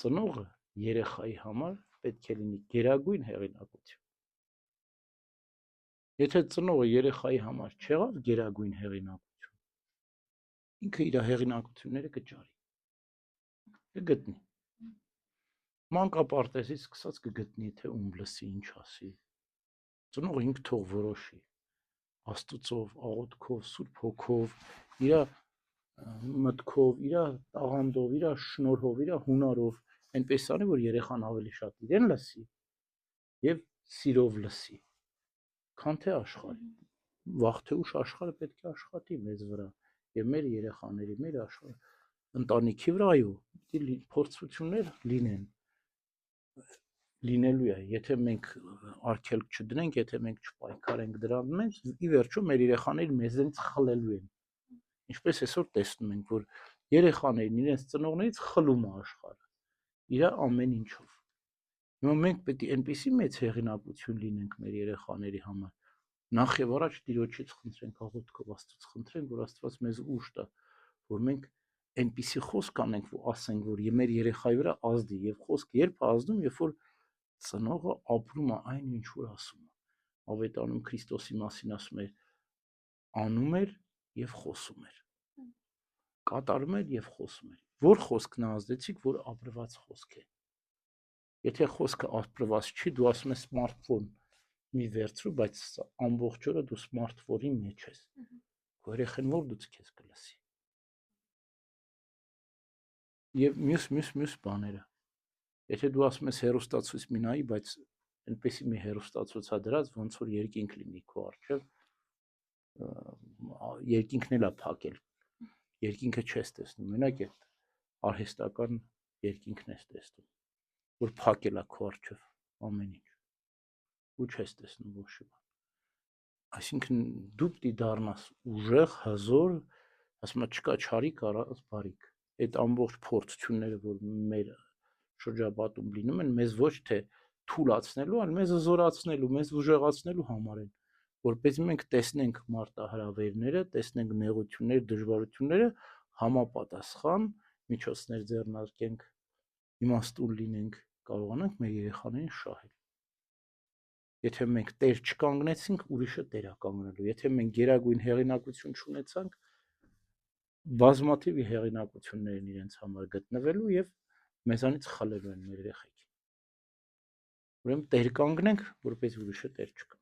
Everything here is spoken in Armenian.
ծնողը երեխայի համար պետք է լինի գերագույն հեղինակություն։ Եթե ծնողը երեխայի համար չեղավ գերագույն հեղինակություն, ինքը իր հեղինակությունները կճարի, կգտնի։ Մանկապարտեզից սկսած կգտնի, թե ում լսի, ինչ ասի։ Ծնողը ինքը թող որոշի, Աստծով, աղոթքով, Սուրբ Հոգով, իր մտքով, իր տաղանդով, իր շնորհով, իր հունարով, այնպես անի, որ երեխան ավելի շատ իրեն լսի եւ սիրով լսի, քան թե աշխարհը։ Վաղ թե ուշ աշխարհը պետք է աշխատի մեզ վրա եւ մեր երեխաների, մեր ընտանիքի վրա, այո, փորձություններ լինեն, լինելու է, եթե մենք արգելք չդնենք, եթե մենք չպայքարենք դրան մեջ, ի վերջո մեր երեխաները մեզնից խլելու են։ Ինչպես այսօր տեսնում ենք, որ երեխաներն իրենց ծնողներից խլում է աշխարհը, իր ամեն ինչով։ Հիմա մենք պետք է այնպիսի մեծ հեղինակություն լինենք մեր երեխաների համար, նախ եւ առաջ Տիրոջից խնդրենք, աղոթքով Աստծուց խնդրենք, որ Աստված մեզ ուժ տա, որ մենք այնպիսի խոսք անենք, որ ասենք, որ մեր երեխայի վրա ազդի, եւ խոսքը երբ է ազդում, երբ որ ծնողը ապրում է այն, ինչ որ ասում է։ Ավետարանում Քրիստոսի մասին ասում է, անում էր եւ խոսում էր, կատարում էր եւ խոսում էր։ Որ խոսքն ազդեցիք, որ ապրված խոսք է։ Եթե խոսքը ապրված չի, դու ասում ես սմարթֆոն մի վերցրու, բայց ամբողջ օրը դու սմարթֆոնի մեջ ես։ Քո երեխան որդուց քեզ կլսի։ Եվ մյուս բաները։ Եթե դու ասում ես հերոստացույց մի նայի, բայց այնպեսի մի հերոստացույց է դրած, ոնց որ երկինք լինի քո առջև, երկինքն էլ է փակել, երկինքը չես տեսնում, մենակ այդ արհեստական երկինքն ես տեսնում, որ փակել է քո առջև ամեն ինչ, ու չես տեսնում ոչ մի բան։ Այսինքն դու պիտի դառնաս ուժեղ, հզոր, ասում եմ, չկա չարիք, առանց բարիք։ Այդ ամբողջ փորձությունները, որ մեր շրջապատում լինում են, մեզ ոչ թե թուլացնելու, այլ մեզ զորացնելու, մեզ ուժեղացնելու համար են, որպեսզի մենք տեսնենք մարտահրավերները, տեսնենք նեղությունները, դժվարությունները, համապատասխան միջոցներ ձեռնարկենք, իմաստուն լինենք, կարողանանք մեր երեխաներին շահել։ Եթե մենք տեր չկանգնեցինք, ուրիշը տեր է կանգնելու։ Եթե մենք գերագույն հեղինակություն չունեցանք, բազմաթիվ հեղինակություններ են իրենց համար գտնվելու եւ մեզանից խլելու են մեր երեխեքին։ Ուրեմն տեր կանգնենք, որպես ուրիշը տեր չկա։